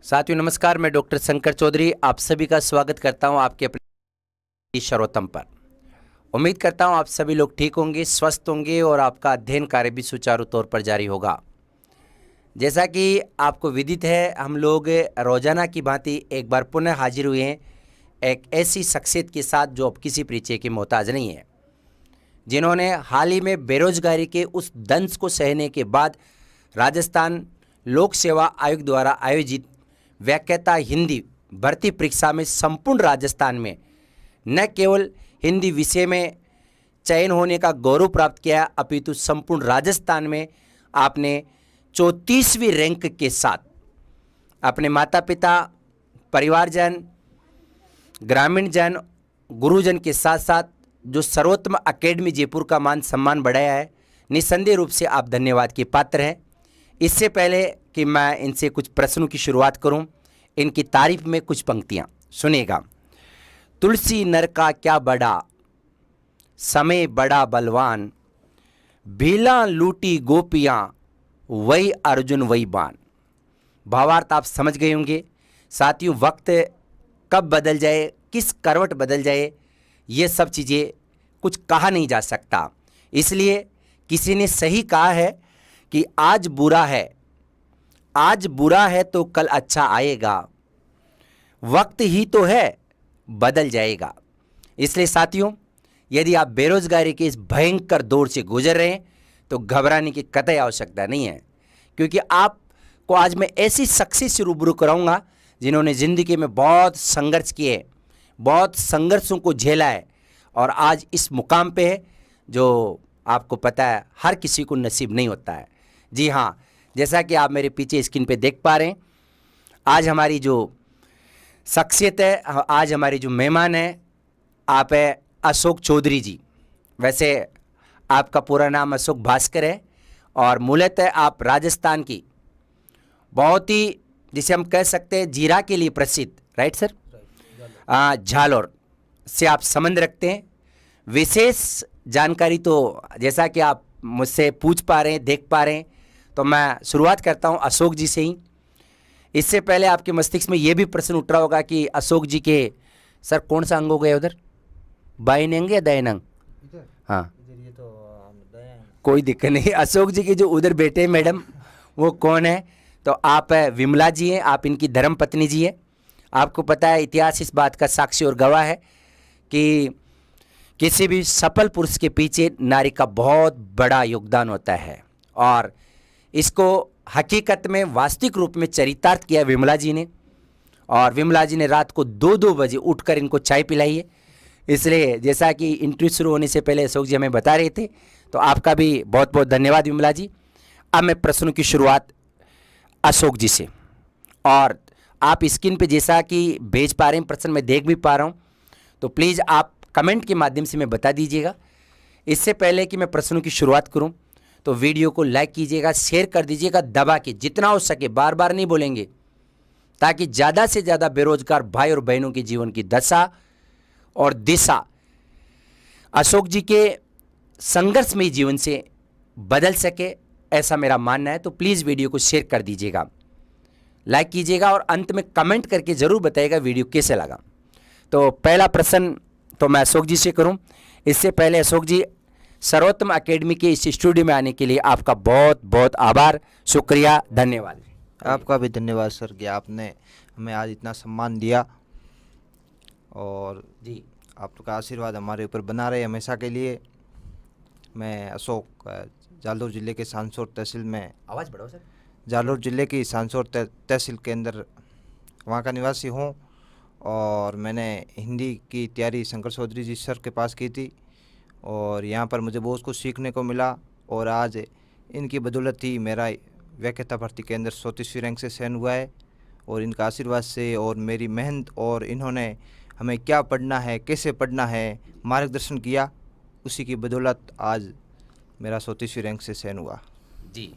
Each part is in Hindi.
साथियों नमस्कार, मैं डॉक्टर शंकर चौधरी आप सभी का स्वागत करता हूं आपके अपने सर्वोत्तम पर। उम्मीद करता हूं आप सभी लोग ठीक होंगे, स्वस्थ होंगे और आपका अध्ययन कार्य भी सुचारू तौर पर जारी होगा। जैसा कि आपको विदित है, हम लोग रोजाना की भांति एक बार पुनः हाजिर हुए हैं एक ऐसी शख्सियत के साथ जो अब किसी परिचय की मोहताज नहीं है, जिन्होंने हाल ही में बेरोजगारी के उस दंश को सहने के बाद राजस्थान लोक सेवा आयोग द्वारा आयोजित व्याख्याता हिंदी भर्ती परीक्षा में संपूर्ण राजस्थान में न केवल हिंदी विषय में चयन होने का गौरव प्राप्त किया, अपितु संपूर्ण राजस्थान में आपने 34वीं रैंक के साथ अपने माता पिता, परिवारजन, ग्रामीण जन, गुरुजन के साथ साथ जो सर्वोत्तम अकेडमी जयपुर का मान सम्मान बढ़ाया है, निस्संदेह रूप से आप धन्यवाद के पात्र हैं। इससे पहले कि मैं इनसे कुछ प्रश्नों की शुरुआत करूं, इनकी तारीफ में कुछ पंक्तियां सुनिएगा। तुलसी नर का क्या बड़ा, समय बड़ा बलवान, भीला लूटी गोपियां, वही अर्जुन वही बाण। भावार्थ आप समझ गए होंगे। साथियों, वक्त कब बदल जाए, किस करवट बदल जाए, ये सब चीज़ें कुछ कहा नहीं जा सकता। इसलिए किसी ने सही कहा है कि आज बुरा है तो कल अच्छा आएगा, वक्त ही तो है बदल जाएगा। इसलिए साथियों, यदि आप बेरोजगारी के इस भयंकर दौर से गुजर रहे हैं तो घबराने की कतई आवश्यकता नहीं है, क्योंकि आपको आज मैं ऐसी शख्सियत से रूबरू कराऊंगा जिन्होंने ज़िंदगी में बहुत संघर्ष किए, बहुत संघर्षों को झेला है और आज इस मुकाम पे है जो आपको पता है हर किसी को नसीब नहीं होता है। जी हाँ, जैसा कि आप मेरे पीछे स्क्रीन पे देख पा रहे हैं, आज हमारी जो शख्सियत है, आज हमारी जो मेहमान है, आप है अशोक चौधरी जी। वैसे आपका पूरा नाम अशोक भास्कर है और मूलतः आप राजस्थान की बहुत ही, जिसे हम कह सकते हैं, जीरा के लिए प्रसिद्ध, राइट सर, झालोर से आप संबंध रखते हैं। विशेष जानकारी तो जैसा कि आप मुझसे पूछ पा रहे हैं, देख पा रहे हैं, तो मैं शुरुआत करता हूं अशोक जी से ही। इससे पहले आपके मस्तिष्क में यह भी प्रश्न उठ रहा होगा कि अशोक जी के सर कौन सा अंग हो गया उधर, बाइन अंग या दाइन अंग? हाँ, ये तो कोई दिक्कत नहीं। अशोक जी के जो उधर बेटे हैं मैडम, वो कौन है? तो आप विमला जी हैं, आप इनकी धर्म पत्नी जी हैं। आपको पता है, इतिहास इस बात का साक्षी और गवाह है कि किसी भी सफल पुरुष के पीछे नारी का बहुत बड़ा योगदान होता है और इसको हकीकत में वास्तविक रूप में चरितार्थ किया विमला जी ने। और विमला जी ने रात को 2-2 बजे उठकर इनको चाय पिलाई है। इसलिए जैसा कि इंटरव्यू शुरू होने से पहले अशोक जी हमें बता रहे थे, तो आपका भी बहुत बहुत धन्यवाद विमला जी। अब मैं प्रश्नों की शुरुआत अशोक जी से, और आप स्क्रीन पे जैसा कि भेज पा रहे हैं प्रश्न, मैं देख भी पा रहा हूँ, तो प्लीज़ आप कमेंट के माध्यम से मैं बता दीजिएगा। इससे पहले कि मैं प्रश्नों की शुरुआत करूं, तो वीडियो को लाइक कीजिएगा, शेयर कर दीजिएगा दबा के, जितना हो सके, बार बार नहीं बोलेंगे, ताकि ज़्यादा से ज़्यादा बेरोजगार भाई और बहनों के जीवन की दशा और दिशा अशोक जी के संघर्षमय जीवन से बदल सके, ऐसा मेरा मानना है। तो प्लीज़ वीडियो को शेयर कर दीजिएगा, लाइक कीजिएगा और अंत में कमेंट करके ज़रूर बताइएगा वीडियो कैसे लगा। तो पहला प्रश्न तो मैं अशोक जी से करूं। इससे पहले अशोक जी, सर्वोत्तम अकेडमी के इस स्टूडियो में आने के लिए आपका बहुत बहुत आभार, शुक्रिया, धन्यवाद। आपका भी धन्यवाद सर कि आपने हमें आज इतना सम्मान दिया और जी, आपका आशीर्वाद हमारे ऊपर बना रहे हमेशा के लिए। मैं अशोक जालोर जिले के सांसौर तहसील में, आवाज़ बढ़ाओ सर, जालोर जिले की सांसौर तहसील के अंदर वहाँ का निवासी हूँ और मैंने हिंदी की तैयारी शंकर चौधरी जी सर के पास की थी और यहाँ पर मुझे बहुत कुछ सीखने को मिला और आज इनकी बदौलत ही मेरा व्याख्याता भर्ती के अंदर 34वीं रैंक से चयन हुआ है और इनका आशीर्वाद से और मेरी मेहनत और इन्होंने हमें क्या पढ़ना है, कैसे पढ़ना है, मार्गदर्शन किया, उसी की बदौलत आज मेरा 34वीं रैंक से चयन हुआ। जी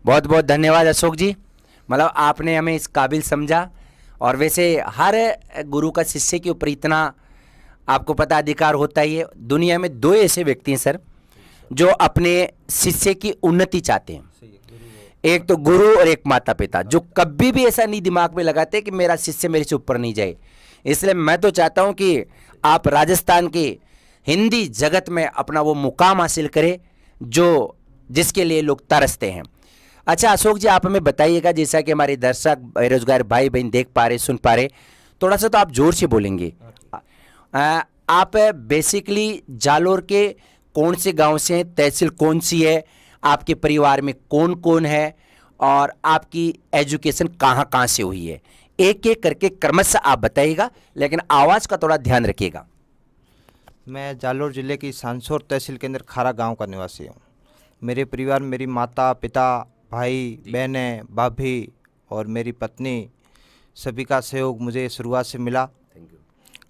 बहुत बहुत धन्यवाद अशोक जी, मतलब आपने हमें इस काबिल समझा। और वैसे हर गुरु का शिष्य के ऊपर इतना आपको पता अधिकार होता ही है। दुनिया में 2 ऐसे व्यक्ति हैं सर जो अपने शिष्य की उन्नति चाहते हैं। एक तो गुरु और एक माता पिता, जो कभी भी ऐसा नहीं दिमाग में लगाते कि मेरा शिष्य मेरे से ऊपर नहीं जाए। इसलिए मैं तो चाहता हूं कि आप राजस्थान के हिंदी जगत में अपना वो मुकाम हासिल करें जो जिसके लिए लोग तरसते हैं। अच्छा अशोक जी, आप हमें बताइएगा, जैसा कि हमारे दर्शक बेरोजगार भाई बहन देख पा रहे, सुन पा रहे, थोड़ा सा तो आप जोर से बोलेंगे। आप बेसिकली जालोर के कौन से गांव से हैं, तहसील कौन सी है, आपके परिवार में कौन कौन है और आपकी एजुकेशन कहाँ कहाँ से हुई है, एक एक करके क्रमशः आप बताइएगा, लेकिन आवाज़ का थोड़ा ध्यान रखिएगा। मैं जालोर जिले की सांसौर तहसील के अंदर खारा गांव का निवासी हूँ। मेरे परिवार में मेरी माता पिता, भाई बहनें, भाभी और मेरी पत्नी, सभी का सहयोग मुझे शुरुआत से मिला।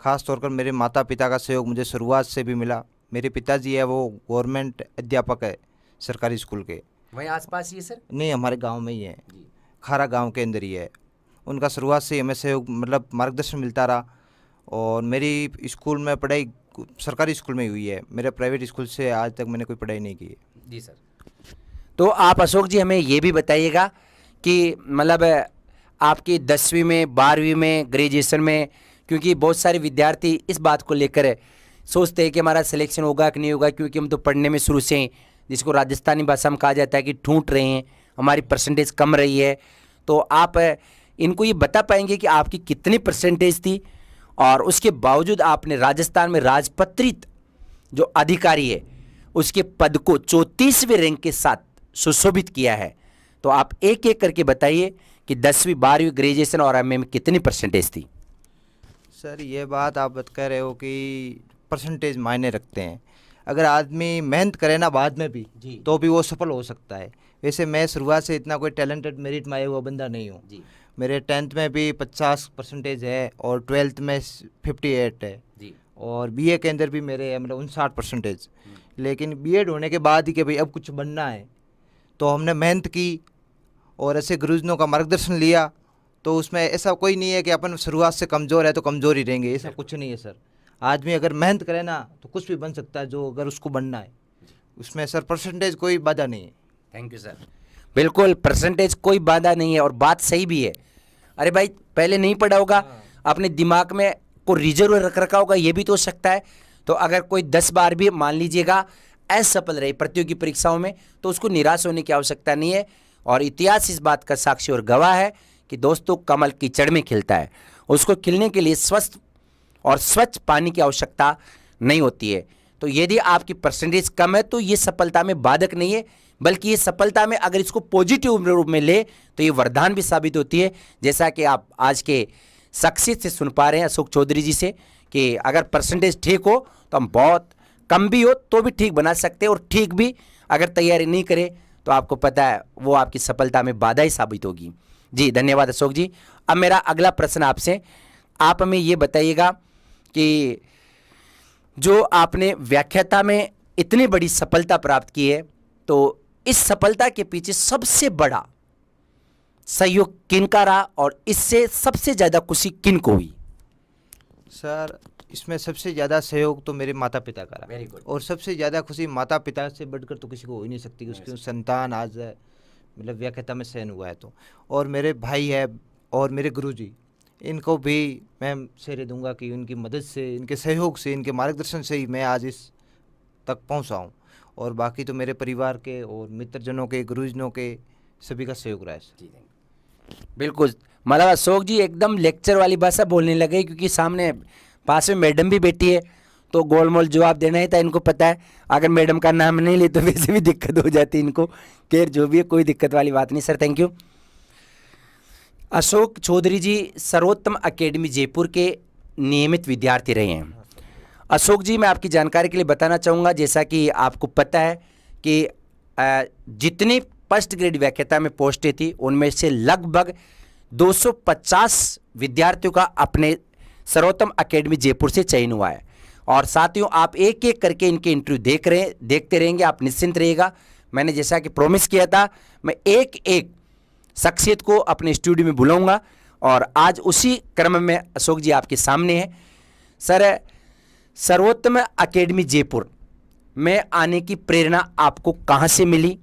ख़ास तौर पर मेरे माता पिता का सहयोग मुझे शुरुआत से भी मिला। मेरे पिताजी है वो गवर्नमेंट अध्यापक है सरकारी स्कूल के। वहीं आसपास ही है सर? नहीं, हमारे गांव में ही है, खारा गांव के अंदर ही है। उनका शुरुआत से ही हमें सहयोग मतलब मार्गदर्शन मिलता रहा। और मेरी स्कूल में पढ़ाई सरकारी स्कूल में ही हुई है। मेरे प्राइवेट स्कूल से आज तक मैंने कोई पढ़ाई नहीं की है। जी सर। तो आप अशोक जी हमें ये भी बताइएगा कि मतलब आपकी 10वीं में, 12वीं में, ग्रेजुएशन में, क्योंकि बहुत सारे विद्यार्थी इस बात को लेकर सोचते हैं कि हमारा सिलेक्शन होगा कि नहीं होगा, क्योंकि हम तो पढ़ने में शुरू से, जिसको राजस्थानी भाषा में कहा जाता है कि ठूंठ रहे हैं, हमारी परसेंटेज कम रही है। तो आप इनको ये बता पाएंगे कि आपकी कितनी परसेंटेज थी और उसके बावजूद आपने राजस्थान में राजपत्रित जो अधिकारी है उसके पद को 34वें रैंक के साथ सुशोभित किया है। तो आप एक एक करके बताइए कि 10वीं, 12वीं, ग्रेजुएशन और एमए में कितनी परसेंटेज थी। सर ये बात आप कह रहे हो कि परसेंटेज मायने रखते हैं। अगर आदमी मेहनत करे ना बाद में भी जी। तो भी वो सफल हो सकता है। वैसे मैं शुरुआत से इतना कोई टैलेंटेड मेरिट में आया हुआ बंदा नहीं हूँ। जी मेरे 10th में भी 50 परसेंटेज है और 12th में 58 है जी। और बीए के अंदर भी मेरे है मतलब 59 परसेंटेज। लेकिन बीएड होने के बाद ही कि भाई अब कुछ बनना है तो हमने मेहनत की और ऐसे गुरुजनों का मार्गदर्शन लिया। तो उसमें ऐसा कोई नहीं है कि अपन शुरुआत से कमज़ोर है तो कमज़ोर ही रहेंगे, ऐसा कुछ नहीं है सर। आदमी अगर मेहनत करे ना तो कुछ भी बन सकता है जो अगर उसको बनना है। उसमें सर परसेंटेज कोई बाधा नहीं है। Thank you sir. बिल्कुल परसेंटेज कोई बाधा नहीं है और बात सही भी है। अरे भाई पहले नहीं पढ़ा होगा, अपने दिमाग में को रिजर्व रख रखा होगा, ये भी तो हो सकता है। तो अगर कोई 10 बार भी मान लीजिएगा असफल रहे प्रतियोगी परीक्षाओं में तो उसको निराश होने की आवश्यकता नहीं है। और इतिहास इस बात का साक्षी और गवाह है कि दोस्तों कमल कीचड़ में खिलता है, उसको खिलने के लिए स्वस्थ और स्वच्छ पानी की आवश्यकता नहीं होती है। तो यदि आपकी परसेंटेज कम है तो ये सफलता में बाधक नहीं है, बल्कि ये सफलता में अगर इसको पॉजिटिव रूप में ले तो ये वरदान भी साबित होती है। जैसा कि आप आज के शख्सियत से सुन पा रहे हैं अशोक चौधरी जी से कि अगर परसेंटेज ठीक हो तो हम बहुत कम भी हो तो भी ठीक बना सकते हैं, और ठीक भी अगर तैयारी नहीं करें तो आपको पता है वो आपकी सफलता में बाधा ही साबित होगी। जी धन्यवाद अशोक जी। अब मेरा अगला प्रश्न आपसे, आप हमें ये बताइएगा कि जो आपने व्याख्याता में इतनी बड़ी सफलता प्राप्त की है तो इस सफलता के पीछे सबसे बड़ा सहयोग किनका रहा और इससे सबसे ज़्यादा खुशी किनको हुई? सर इसमें सबसे ज़्यादा सहयोग तो मेरे माता पिता का रहा। Very good. और सबसे ज़्यादा खुशी माता पिता से बढ़कर तो किसी को हो ही नहीं सकती कि उसकी संतान आज मतलब व्याख्याता में चयन हुआ है। तो और मेरे भाई है और मेरे गुरुजी, इनको भी मैं श्रेय दूंगा कि उनकी मदद से, इनके सहयोग से, इनके मार्गदर्शन से ही मैं आज इस तक पहुंचा हूं। और बाकी तो मेरे परिवार के और मित्रजनों के, गुरुजनों के सभी का सहयोग रहा है। बिल्कुल, मतलब अशोक जी एकदम लेक्चर वाली भाषा बोलने लगे, क्योंकि सामने पास में मैडम भी बैठी है तो गोलमोल जवाब देना ही था। इनको पता है अगर मैडम का नाम नहीं ले तो वैसे भी दिक्कत हो जाती इनको। खैर जो भी है, कोई दिक्कत वाली बात नहीं sir, thank you. Ashok Chaudhary ji Sarvottam academy Jaipur के नियमित विद्यार्थी रहे हैं। अशोक जी मैं आपकी जानकारी के लिए बताना चाहूँगा, जैसा कि आपको पता है कि जितनी फर्स्ट ग्रेड व्याख्याता में पोस्टें थी उनमें से लगभग 250 विद्यार्थियों का अपने सर्वोत्तम अकेडमी जयपुर से चयन हुआ है। और साथियों आप एक एक करके इनके इंटरव्यू देखते रहेंगे, आप निश्चिंत रहिएगा। मैंने जैसा कि प्रॉमिस किया था मैं एक एक शख्सियत को अपने स्टूडियो में बुलाऊंगा और आज उसी क्रम में अशोक जी आपके सामने हैं। सर सर्वोत्तम अकेडमी जयपुर में आने की प्रेरणा आपको कहाँ से मिली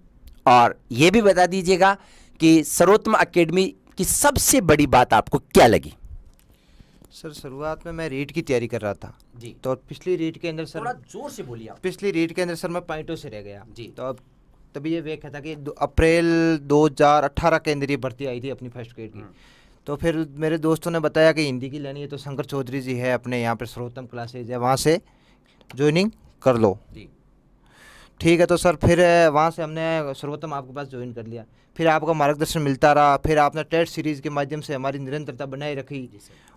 और ये भी बता दीजिएगा कि सर्वोत्तम एकेडमी की सबसे बड़ी बात आपको क्या लगी? सर शुरुआत में मैं रीट की तैयारी कर रहा था जी, तो पिछली रीट के अंदर सर जोर से बोलिए आप। पिछली रीट के अंदर सर मैं पॉइंटों से रह गया जी। तो अब तभी ये देखा था कि अप्रैल 2018 के अंदर ये भर्ती आई थी अपनी फर्स्ट ग्रेड की। तो फिर मेरे दोस्तों ने बताया कि हिंदी की लेनी है तो शंकर चौधरी जी है अपने यहाँ पर सर्वोत्तम क्लासेज है, वहाँ से ज्वाइनिंग कर लो। जी। ठीक है तो सर फिर वहाँ से हमने सर्वोत्तम आपके पास ज्वाइन कर लिया, फिर आपका मार्गदर्शन मिलता रहा, फिर आपने टेस्ट सीरीज़ के माध्यम से हमारी निरंतरता बनाए रखी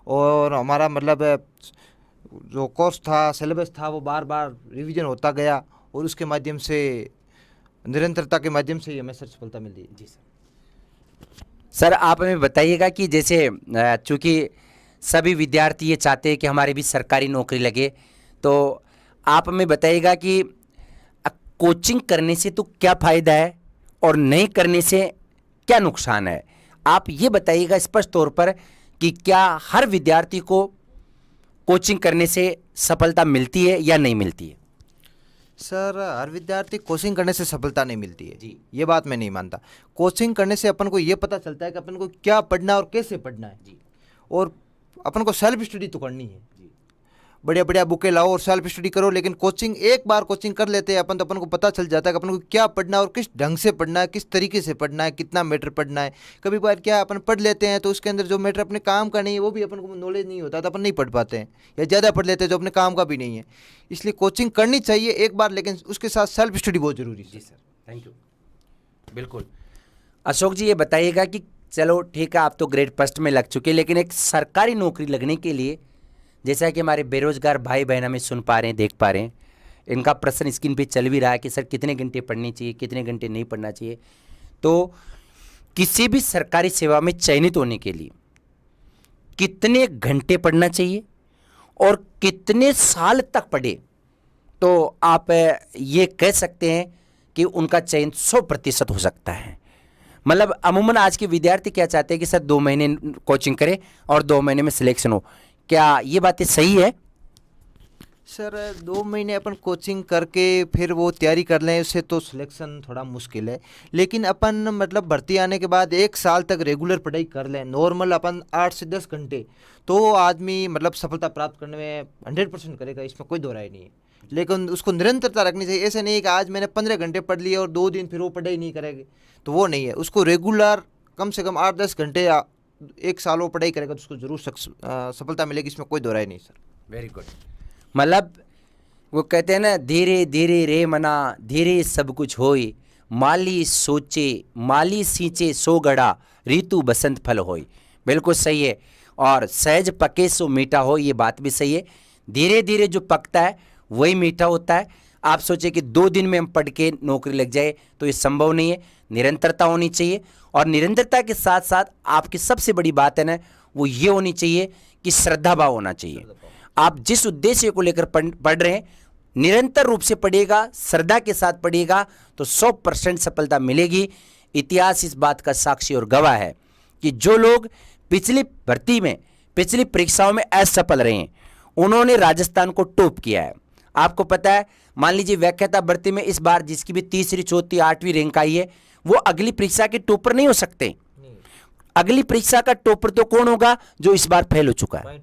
और हमारा मतलब जो कोर्स था सिलेबस था वो बार बार रिवीजन होता गया और उसके माध्यम से निरंतरता के माध्यम से ही हमें सर सफलता मिली। जी सर, आप हमें बताइएगा कि जैसे चूँकि सभी विद्यार्थी ये चाहते हैं कि हमारी भी सरकारी नौकरी लगे, तो आप हमें बताइएगा कि कोचिंग करने से तो क्या फ़ायदा है और नहीं करने से क्या नुकसान है? आप ये बताइएगा स्पष्ट तौर पर कि क्या हर विद्यार्थी को कोचिंग करने से सफलता मिलती है या नहीं मिलती है? सर हर विद्यार्थी कोचिंग करने से सफलता नहीं मिलती है जी। ये बात मैं नहीं मानता। कोचिंग करने से अपन को ये पता चलता है कि अपन को क्या पढ़ना है और कैसे पढ़ना है जी। और अपन को सेल्फ स्टडी तो करनी है। जी। बढ़िया बढ़िया बुकें लाओ और सेल्फ स्टडी करो, लेकिन कोचिंग एक बार कोचिंग कर लेते हैं अपन तो अपन को पता चल जाता है कि अपन को क्या पढ़ना है और किस ढंग से पढ़ना है, किस तरीके से पढ़ना है, कितना मैटर पढ़ना है। कभी बार क्या अपन पढ़ लेते हैं तो उसके अंदर जो मैटर अपने काम का नहीं है वो भी अपन को नॉलेज नहीं होता तो अपन नहीं पढ़ पाते हैं, या ज़्यादा पढ़ लेते हैं जो अपने काम का भी नहीं है। इसलिए कोचिंग करनी चाहिए एक बार, लेकिन उसके साथ सेल्फ स्टडी बहुत ज़रूरी है। जी सर, थैंक यू। बिल्कुल। अशोक जी ये बताइएगा कि चलो ठीक है, आप तो ग्रेड फर्स्ट में लग चुके, लेकिन एक सरकारी नौकरी लगने के लिए जैसा कि हमारे बेरोजगार भाई बहन हमें सुन पा रहे हैं, देख पा रहे हैं, इनका प्रश्न स्क्रीन पे चल भी रहा है कि सर कितने घंटे पढ़नी चाहिए, कितने घंटे नहीं पढ़ना चाहिए। तो किसी भी सरकारी सेवा में चयनित होने के लिए कितने घंटे पढ़ना चाहिए और कितने साल तक पढ़े तो आप ये कह सकते हैं कि उनका चयन 100% हो सकता है? मतलब अमूमन आज के विद्यार्थी क्या चाहते हैं कि सर 2 महीने कोचिंग करें और 2 महीने में सिलेक्शन हो, क्या ये बातें सही है? सर 2 महीने अपन कोचिंग करके फिर वो तैयारी कर लें उससे तो सिलेक्शन थोड़ा मुश्किल है, लेकिन अपन मतलब भर्ती आने के बाद 1 साल तक रेगुलर पढ़ाई कर लें, नॉर्मल अपन 8 से 10 घंटे, तो आदमी मतलब सफलता प्राप्त करने में 100% करेगा, इसमें कोई दो राय नहीं है। लेकिन उसको निरंतरता रखनी चाहिए, ऐसे नहीं है कि आज मैंने 15 घंटे पढ़ लिए और 2 दिन फिर वो पढ़ाई नहीं करेगी, तो वो नहीं है। उसको रेगुलर कम से कम 8-10 घंटे या 1 साल वो पढ़ाई करेगा तो उसको जरूर सफलता मिलेगी, इसमें कोई दो राय नहीं सर। Very good. मतलब वो कहते हैं ना, धीरे धीरे रे मना धीरे सब कुछ होई, माली सोचे माली सींचे सो गड़ा, ऋतु बसंत फल होई। बिल्कुल सही है। और सहज पके सो मीठा हो, ये बात भी सही है। धीरे धीरे जो पकता है वही मीठा होता है। आप सोचे कि 2 दिन में हम पढ़ के नौकरी लग जाए तो ये संभव नहीं है। निरंतरता होनी चाहिए और निरंतरता के साथ साथ आपकी सबसे बड़ी बात है ना, वो ये होनी चाहिए कि श्रद्धा भाव होना चाहिए। आप जिस उद्देश्य को लेकर पढ़ रहे हैं, निरंतर रूप से पढ़िएगा, श्रद्धा के साथ पढ़िएगा तो 100% सफलता मिलेगी। इतिहास इस बात का साक्षी और गवाह है कि जो लोग पिछली भर्ती में, पिछली परीक्षाओं में असफल रहे हैं, उन्होंने राजस्थान को टॉप किया है। आपको पता है, मान लीजिए व्याख्याता भर्ती में इस बार जिसकी भी 3री, 4थी, 8वीं रैंक आई है, वो अगली परीक्षा के टॉपर नहीं हो सकते। अगली परीक्षा का टॉपर तो कौन होगा? जो इस बार फेल हो चुका है।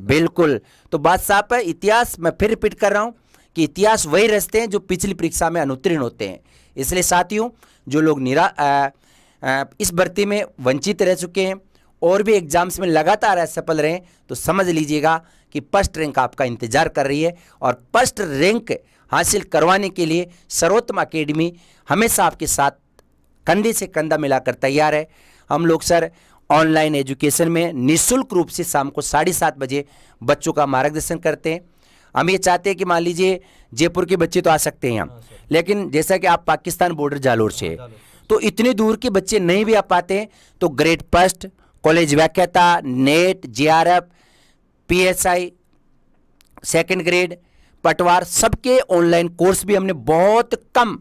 बिल्कुल। तो बात साफ है। इतिहास, मैं फिर रिपीट कर रहा हूं कि इतिहास वही रचते हैं जो पिछली परीक्षा में अनुत्तीर्ण होते हैं। इसलिए साथियों, जो लोग इस भर्ती में वंचित रह चुके हैं और भी एग्जाम्स में लगातार असफल रहे, तो समझ लीजिएगा कि फर्स्ट रैंक आपका इंतजार कर रही है। और फर्स्ट रैंक हासिल करवाने के लिए सर्वोत्तम एकेडमी हमेशा आपके साथ कंधे से कंधा मिलाकर तैयार है। हम लोग सर ऑनलाइन एजुकेशन में निःशुल्क रूप से शाम को 7:30 बजे बच्चों का मार्गदर्शन करते हैं। हम ये चाहते हैं कि मान लीजिए जयपुर के बच्चे तो आ सकते हैं यहाँ, लेकिन जैसा कि आप पाकिस्तान बॉर्डर जालोर से हैं, तो इतने दूर के बच्चे नहीं भी आ पाते हैं, तो ग्रेड फर्स्ट, कॉलेज व्याख्याता, net, JRF, PSI, second grade, पटवार, सबके ऑनलाइन कोर्स भी हमने बहुत कम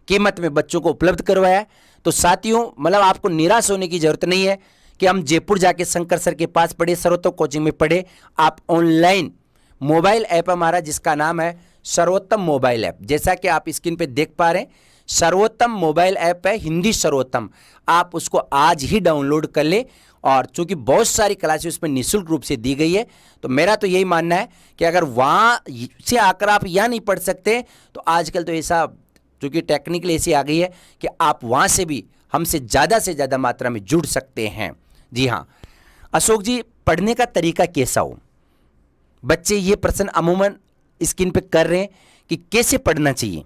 कीमत में बच्चों को उपलब्ध करवाया है। तो साथियों, मतलब आपको निराश होने की जरूरत नहीं है कि हम जयपुर जाके शंकर सर के पास पढ़े, सर्वोत्तम कोचिंग में पढ़े। आप ऑनलाइन मोबाइल ऐप हमारा, जिसका नाम है सर्वोत्तम मोबाइल ऐप, जैसा कि आप स्क्रीन पे देख पा रहे हैं, सर्वोत्तम मोबाइल ऐप है हिंदी सर्वोत्तम, आप उसको आज ही डाउनलोड कर ले। और चूंकि बहुत सारी क्लासेस उसमें निःशुल्क रूप से दी गई है, तो मेरा तो यही मानना है कि अगर वहां से आकर आप यहाँ नहीं पढ़ सकते, तो आजकल तो ऐसा चूंकि टेक्निकल ऐसी आ गई है कि आप वहां से भी हमसे ज़्यादा मात्रा में जुड़ सकते हैं। जी हाँ अशोक जी, पढ़ने का तरीका कैसा हो? बच्चे ये प्रश्न अमूमन स्क्रीन पे कर रहे हैं कि कैसे पढ़ना चाहिए।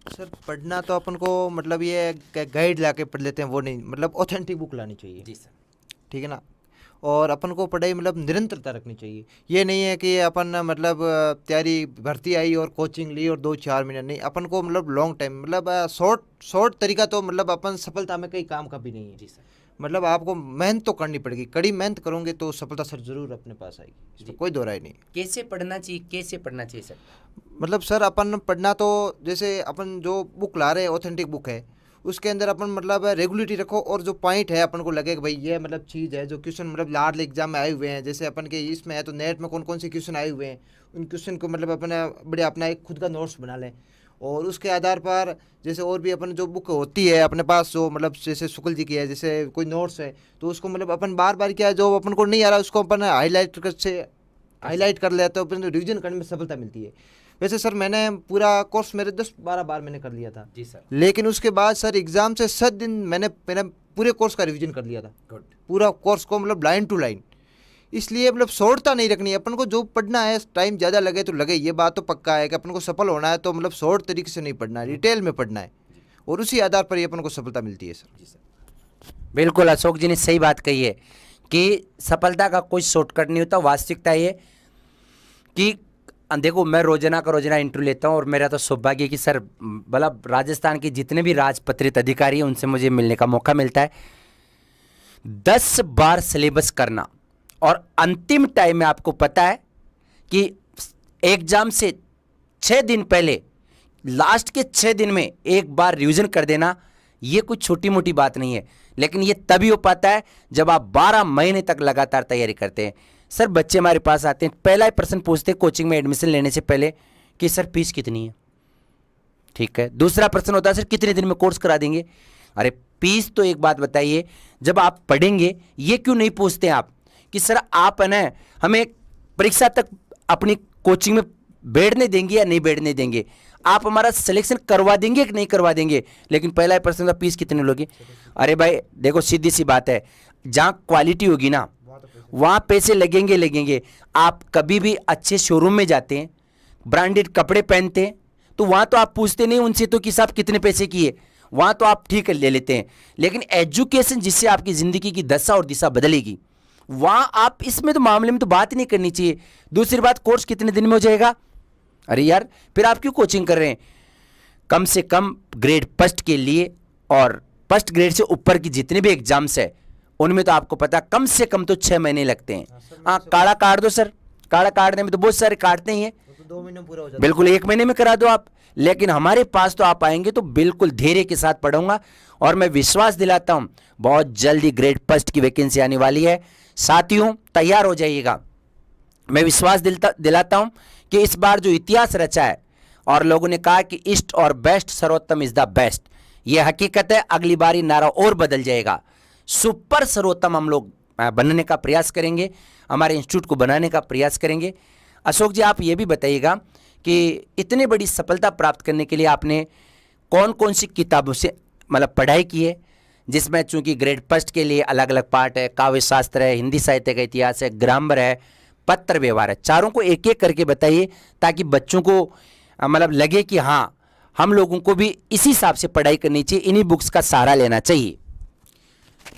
सर पढ़ना तो अपन को मतलब ये गाइड ला के पढ़ लेते हैं, वो नहीं, मतलब ऑथेंटिक बुक लानी चाहिए। जी सर। ठीक है ना। और अपन को पढ़ाई मतलब निरंतरता रखनी चाहिए। ये नहीं है कि अपन मतलब तैयारी भर्ती आई और कोचिंग ली और 2-4 महीने, नहीं, अपन को मतलब लॉन्ग टाइम, मतलब शॉर्ट तरीका तो मतलब अपन सफलता में कहीं काम का भी नहीं है। जी सर। मतलब आपको मेहनत तो करनी पड़ेगी, कड़ी मेहनत करोगे तो सफलता सर जरूर अपने पास आएगी, इसमें कोई दो राय नहीं। कैसे पढ़ना चाहिए, कैसे पढ़ना चाहिए सर? मतलब सर अपन पढ़ना तो जैसे अपन जो बुक ला रहे हैं ऑथेंटिक बुक है, उसके अंदर अपन मतलब रेगुलरिटी रखो, और जो पॉइंट है अपन को लगे कि भाई ये मतलब चीज़ है, जो क्वेश्चन मतलब लार्ड एग्जाम में आए हुए हैं, जैसे अपन के इसमें है तो नेट में कौन कौन से क्वेश्चन आए हुए हैं, उन क्वेश्चन को मतलब अपना बढ़िया अपना एक खुद का नोट्स बना लें। और उसके आधार पर जैसे और भी अपन जो बुक होती है अपने पास, जो मतलब जैसे शुक्ल जी की है, जैसे कोई नोट्स है, तो उसको मतलब अपन बार बार क्या है, जो अपन को नहीं आ रहा उसको अपन हाईलाइट कर लेते हैं, तो अपन रिविजन करने में सफलता मिलती है। वैसे सर मैंने पूरा कोर्स मेरे 10-12 बार मैंने कर लिया था। जी सर। लेकिन उसके बाद सर एग्ज़ाम से 7 दिन मैंने पूरे कोर्स का रिवीजन कर लिया था। गुड। पूरा कोर्स को मतलब लाइन टू लाइन। इसलिए मतलब शॉर्टता नहीं रखनी है अपन को, जो पढ़ना है टाइम ज़्यादा लगे तो लगे, ये बात तो पक्का है कि अपन को सफल होना है तो मतलब शॉर्ट तरीके से नहीं पढ़ना है, डिटेल में पढ़ना है, और उसी आधार पर ही अपन को सफलता मिलती है सर। जी सर। बिल्कुल अशोक जी ने सही बात कही है कि सफलता का कोई शॉर्टकट नहीं होता। वास्तविकता ये कि देखो, मैं रोजाना का रोजाना इंटरव्यू लेता हूँ और मेरा तो सौभाग्य है कि सर मतलब राजस्थान के जितने भी राजपत्रित अधिकारी हैं उनसे मुझे मिलने का मौका मिलता है। 10 बार सिलेबस करना और अंतिम टाइम में आपको पता है कि एग्जाम से 6 दिन पहले, लास्ट के 6 दिन में एक बार रिवीजन कर देना, ये कुछ छोटी मोटी बात नहीं है। लेकिन ये तभी हो पाता है जब आप 12 महीने तक लगातार तैयारी करते हैं। सर बच्चे हमारे पास आते हैं, पहला ही प्रश्न पूछते हैं कोचिंग में एडमिशन लेने से पहले कि सर फीस कितनी है। ठीक है। दूसरा प्रश्न होता है सर कितने दिन में कोर्स करा देंगे। अरे फीस तो एक बात बताइए, जब आप पढ़ेंगे ये क्यों नहीं पूछते आप कि सर आप है ना हमें परीक्षा तक अपनी कोचिंग में बैठने देंगे या नहीं बैठने देंगे, आप हमारा सिलेक्शन करवा देंगे कि नहीं करवा देंगे। लेकिन पहला ही प्रश्न था फीस कितने लोगे। अरे भाई देखो, सीधी सी बात है, जहाँ क्वालिटी होगी ना वहाँ पैसे लगेंगे। आप कभी भी अच्छे शोरूम में जाते हैं, ब्रांडेड कपड़े पहनते हैं, तो वहाँ तो आप पूछते नहीं उनसे तो कि साहब कितने पैसे किए, वहाँ तो आप ठीक ले लेते हैं। लेकिन एजुकेशन जिससे आपकी ज़िंदगी की दशा और दिशा बदलेगी, वहाँ आप इसमें तो मामले में तो बात ही नहीं करनी चाहिए। दूसरी बात, कोर्स कितने दिन में हो जाएगा। अरे यार फिर आप क्यों कोचिंग कर रहे हैं। कम से कम ग्रेड फर्स्ट के लिए और फर्स्ट ग्रेड से ऊपर की जितने भी एग्जाम्स है उनमें तो आपको पता कम से कम तो 6 महीने लगते हैं। हाँ काढ़ा काट दो सर, काढ़ा काटने में तो बहुत सारे काटते ही हैं, तो 2 महीने पूरा हो जाता है। बिल्कुल 1 महीने में करा दो आप। लेकिन हमारे पास तो आप आएंगे तो बिल्कुल धैर्य के साथ पढ़ूंगा, और मैं विश्वास दिलाता हूं बहुत जल्दी ग्रेड फर्स्ट की वैकेंसी आने वाली है। साथियों तैयार हो जाइएगा। मैं विश्वास दिलाता हूं कि इस बार जो इतिहास रचा है और लोगों ने कहा कि ईस्ट और बेस्ट सर्वोत्तम इज द बेस्ट, ये हकीकत है। अगली बारी नारा और बदल जाएगा, सुपर सर्वोत्तम हम लोग बनने का प्रयास करेंगे, हमारे इंस्टीट्यूट को बनाने का प्रयास करेंगे। अशोक जी आप ये भी बताइएगा कि इतनी बड़ी सफलता प्राप्त करने के लिए आपने कौन कौन सी किताबों से मतलब पढ़ाई की है, जिसमें चूंकि ग्रेड फर्स्ट के लिए अलग अलग पार्ट है, काव्य शास्त्र है, हिंदी साहित्य का इतिहास है, ग्रामर है, पत्र व्यवहार है। चारों को एक एक करके बताइए ताकि बच्चों को मतलब लगे कि हाँ हम लोगों को भी इसी हिसाब से पढ़ाई करनी चाहिए, इन्हीं बुक्स का सहारा लेना चाहिए।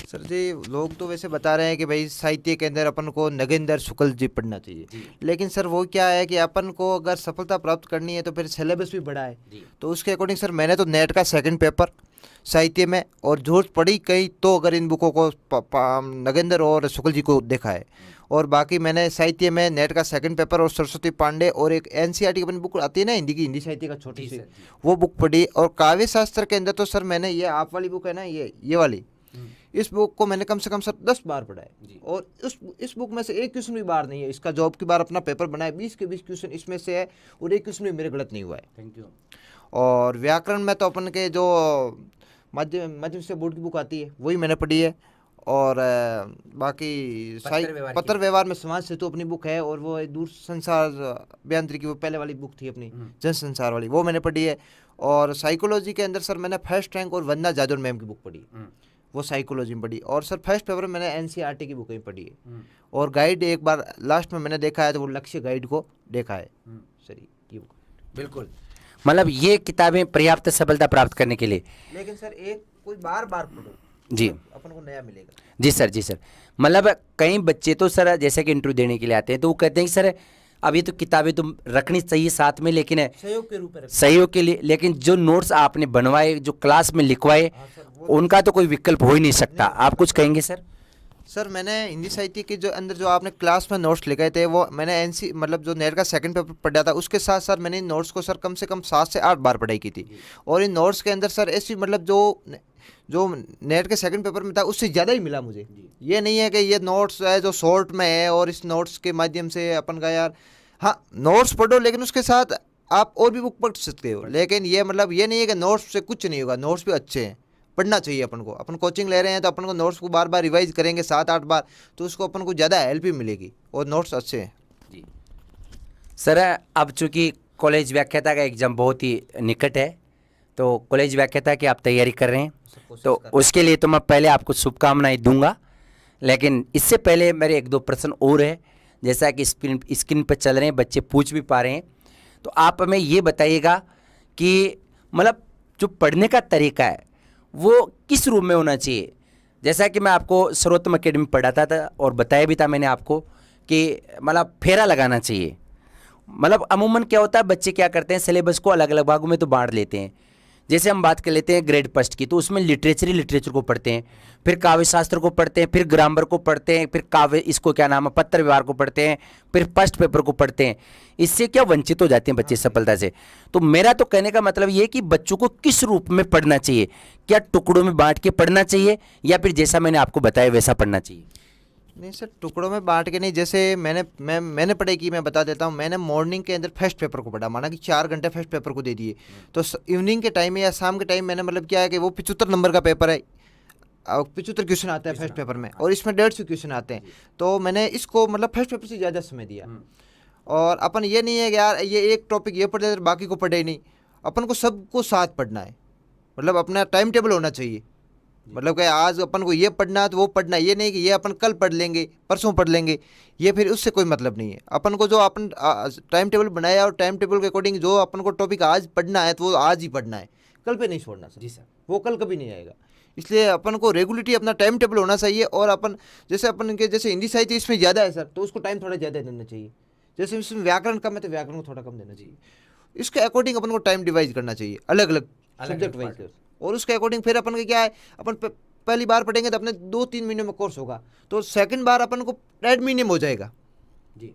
सर जी लोग तो वैसे बता रहे हैं कि भाई साहित्य के अंदर अपन को नगेंद्र शुक्ल जी पढ़ना चाहिए, लेकिन सर वो क्या है कि अपन को अगर सफलता प्राप्त करनी है तो फिर सिलेबस भी बड़ा है, तो उसके अकॉर्डिंग सर मैंने तो नेट का 2nd पेपर साहित्य में और जरूरत पड़ी कहीं तो अगर इन बुकों को नगेंद्र और शुक्ल जी को देखा है, और बाकी मैंने साहित्य में नेट का 2nd पेपर और सरस्वती पांडे और एक एनसीईआरटी की अपनी बुक आती है ना हिंदी की, हिंदी साहित्य का छोटी सी, वो बुक पढ़ी। और काव्य शास्त्र के अंदर तो सर मैंने ये आप वाली बुक है ना, ये वाली, इस बुक को मैंने कम से कम सर 10 बार पढ़ा है, और इस बुक में से एक क्वेश्चन भी बार नहीं है। इसका जॉब की बार अपना पेपर बनाया, 20 के 20 क्वेश्चन इसमें से है, और एक क्वेश्चन भी मेरे गलत नहीं हुआ है। Thank you. और व्याकरण में तो अपन के जो मध्यम से बोर्ड की बुक आती है वही मैंने पढ़ी है। और बाकी पत्र व्यवहार में समाज सेतु अपनी बुक है, और वो दूर संसार अभियांत्रिकी वो पहले वाली बुक थी अपनी जन संसार वाली, वो मैंने पढ़ी है। और साइकोलॉजी के अंदर सर मैंने फर्स्ट रैंक और वंदना जाजौर मैम की बुक पढ़ी, वो साइकोलॉजी में पढ़ी। और सर फर्स्ट पेपर में मैंने एनसीईआरटी की बुक ही पढ़ी है। और गाइड एक बार लास्ट में मैंने देखा है तो वो लक्ष्य गाइड को देखा है सर, ये बुक। बिल्कुल, मतलब ये किताबें पर्याप्त सफलता प्राप्त करने के लिए। लेकिन सर एक कोई बार बार पढ़ो जी, अपन को नया मिलेगा। जी सर, जी सर। मतलब कई बच्चे तो सर जैसे कि इंटरव्यू देने के लिए आते हैं तो वो कहते हैं कि सर अब ये तो किताबें तो रखनी चाहिए साथ में, लेकिन सहयोग के रूप में सहयोग के लिए, लेकिन जो नोट्स आपने बनवाए, जो क्लास में लिखवाए, उनका तो कोई विकल्प हो ही नहीं सकता। आप कुछ कहेंगे सर? सर मैंने हिंदी साहित्य के जो अंदर जो आपने क्लास में नोट्स लिखे थे वो मैंने एनसी मतलब जो नेट का सेकंड पेपर पढ़ा था उसके साथ सर मैंने इन नोट्स को सर कम से कम 7 से 8 बार पढ़ाई की थी। और इन नोट्स के अंदर सर ऐसी मतलब जो नेट के सेकंड पेपर में था उससे ज़्यादा ही मिला मुझे। ये नहीं है कि ये नोट्स है जो शॉर्ट में है और इस नोट्स के माध्यम से अपन का यार हाँ नोट्स पढ़ो, लेकिन उसके साथ आप और भी बुक पढ़ सकते हो। लेकिन ये मतलब ये नहीं है कि नोट्स से कुछ नहीं होगा, नोट्स भी अच्छे हैं, पढ़ना चाहिए अपन को। अपन कोचिंग ले रहे हैं तो अपन को नोट्स को बार बार रिवाइज करेंगे 7-8 बार, तो उसको अपन को ज़्यादा हेल्प भी मिलेगी और नोट्स अच्छे हैं। जी सर, अब चूँकि कॉलेज व्याख्याता का एग्ज़ाम बहुत ही निकट है, तो कॉलेज व्याख्याता की आप तैयारी कर रहे हैं, तो उसके लिए तो मैं पहले आपको शुभकामनाएं दूंगा। लेकिन इससे पहले मेरे 1-2 प्रश्न और है, जैसा कि स्क्रीन पर चल रहे हैं, बच्चे पूछ भी पा रहे हैं, तो आप हमें ये बताइएगा कि मतलब जो पढ़ने का तरीका है वो किस रूप में होना चाहिए। जैसा कि मैं आपको सर्वोत्तम अकेडमी पढ़ाता था और बताया भी था मैंने आपको कि मतलब फेरा लगाना चाहिए। मतलब अमूमन क्या होता है, बच्चे क्या करते हैं, सिलेबस को अलग अलग भागों में तो बांट लेते हैं। जैसे हम बात कर लेते हैं ग्रेड फर्स्ट की, तो उसमें लिटरेचर को पढ़ते हैं, फिर काव्य शास्त्र को पढ़ते हैं, फिर ग्रामर को पढ़ते हैं, फिर काव्य इसको क्या नाम है पत्र व्यवहार को पढ़ते हैं, फिर फर्स्ट पेपर को पढ़ते हैं। इससे क्या वंचित हो जाते हैं बच्चे सफलता से। तो मेरा तो कहने का मतलब ये कि बच्चों को किस रूप में पढ़ना चाहिए, क्या टुकड़ों में बांट के पढ़ना चाहिए या फिर जैसा मैंने आपको बताया वैसा पढ़ना चाहिए? नहीं सर, टुकड़ों में बांट के नहीं। जैसे मैंने पढ़ाई की, मैं बता देता हूँ। मैंने मॉर्निंग के अंदर फर्स्ट पेपर को पढ़ा, माना कि 4 घंटे फर्स्ट पेपर को दे दिए। तो इवनिंग के टाइम में या शाम के टाइम मैंने मतलब क्या है कि वो 75 नंबर का पेपर है, 75 क्वेश्चन आते हैं फर्स्ट पेपर में, और इसमें 150 क्वेश्चन आते हैं। तो मैंने इसको मतलब फर्स्ट पेपर से ज़्यादा समय दिया। और अपन ये नहीं है कि यार ये एक टॉपिक ये पढ़ जाए बाकी को पढ़े ही नहीं, अपन को सबको साथ पढ़ना है। मतलब अपना टाइम टेबल होना चाहिए, मतलब कि आज अपन को ये पढ़ना है तो वो पढ़ना है, ये नहीं कि ये अपन कल पढ़ लेंगे परसों पढ़ लेंगे, ये फिर उससे कोई मतलब नहीं है। अपन को जो अपन टाइम टेबल बनाया और टाइम टेबल के अकॉर्डिंग जो अपन को टॉपिक आज पढ़ना है तो वो आज ही पढ़ना है, कल पे नहीं छोड़ना सर। जी सर, वो कल कभी नहीं आएगा। इसलिए अपन को रेगुलरिटी अपना टाइम टेबल होना चाहिए। और अपन जैसे अपन के जैसे हिंदी साहित्य इसमें ज़्यादा है सर, तो उसको टाइम थोड़ा ज़्यादा देना चाहिए। जैसे इसमें व्याकरण कम है तो व्याकरण को थोड़ा कम देना चाहिए। इसके अकॉर्डिंग अपन को टाइम डिवाइड करना चाहिए अलग अलग सब्जेक्ट वाइज। और उसके अकॉर्डिंग फिर अपन का क्या है, अपन पहली बार पढ़ेंगे तो अपने 2-3 महीने में कोर्स होगा, तो सेकंड बार अपन को 1.5 महीने में हो जाएगा जी,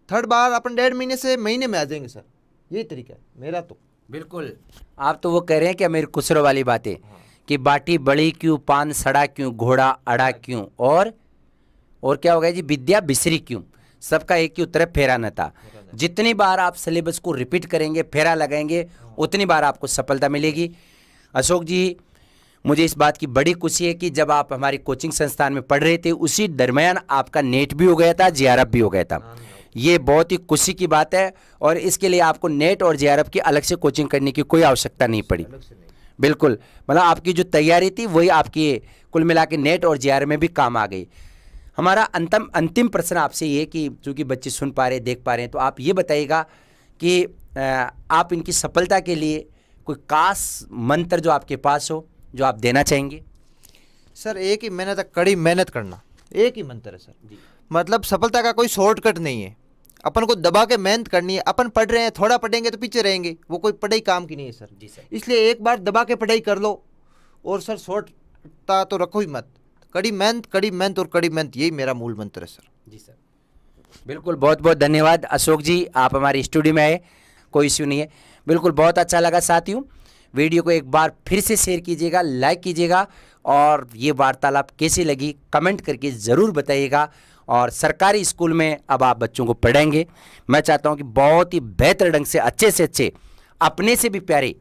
थर्ड बार अपन 1.5 महीने से महीने में आ जाएंगे सर। यही तरीका है मेरा तो। बिल्कुल। आप तो वो कह रहे हैं कि मेरे खुसरो वाली बातें कि बाटी बड़ी क्यों, पान सड़ा क्यों, घोड़ा अड़ा क्यों, और क्या हो गया जी, विद्या बिसरी क्यों। सबका एक ही उत्तर है, फेरा न था। जितनी बार आप सिलेबस को रिपीट करेंगे, फेरा लगाएंगे, उतनी बार आपको सफलता मिलेगी। अशोक जी, मुझे इस बात की बड़ी खुशी है कि जब आप हमारी कोचिंग संस्थान में पढ़ रहे थे उसी दरमियान आपका नेट भी हो गया था, जेआरएफ भी हो गया था। ये बहुत ही खुशी की बात है, और इसके लिए आपको नेट और जेआरएफ की अलग से कोचिंग करने की कोई आवश्यकता नहीं पड़ी। बिल्कुल, मतलब आपकी जो तैयारी थी वही आपकी कुल मिला के नेट और जेआरएफ में भी काम आ गई। हमारा अंतिम प्रश्न आपसे ये कि चूँकि बच्चे सुन पा रहे, देख पा रहे हैं, तो आप ये बताइएगा कि आप इनकी सफलता के लिए कोई खास मंत्र जो आपके पास हो जो आप देना चाहेंगे? सर एक ही मेहनत, कड़ी मेहनत करना, एक ही मंत्र है सर। मतलब सफलता का कोई शॉर्टकट नहीं है, अपन को दबा के मेहनत करनी है। अपन पढ़ रहे हैं, थोड़ा पढ़ेंगे तो पीछे रहेंगे, वो कोई पढ़ाई काम की नहीं है सर। जी सर। इसलिए एक बार दबा के पढ़ाई कर लो, और सर शॉर्टता तो रखो ही मत। कड़ी मेहनत, कड़ी मेहनत और कड़ी मेहनत, यही मेरा मूल मंत्र है सर। जी सर, बिल्कुल। बहुत बहुत धन्यवाद अशोक जी, आप हमारे स्टूडियो में आए, कोई इश्यू नहीं है। बिल्कुल, बहुत अच्छा लगा साथियों। वीडियो को एक बार फिर से शेयर कीजिएगा, लाइक कीजिएगा, और ये वार्तालाप कैसी लगी कमेंट करके ज़रूर बताइएगा। और सरकारी स्कूल में अब आप बच्चों को पढ़ाएंगे, मैं चाहता हूं कि बहुत ही बेहतर ढंग से अच्छे अपने से भी प्यारे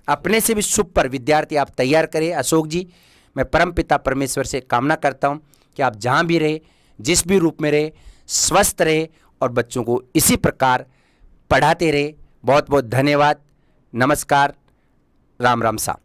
अपने से भी सुपर विद्यार्थी आप तैयार करें। अशोक जी, मैं परमपिता परमेश्वर से कामना करता हूं कि आप जहां भी रहे, जिस भी रूप में रहे, स्वस्थ रहे और बच्चों को इसी प्रकार पढ़ाते रहे। बहुत बहुत धन्यवाद। नमस्कार। राम राम सा।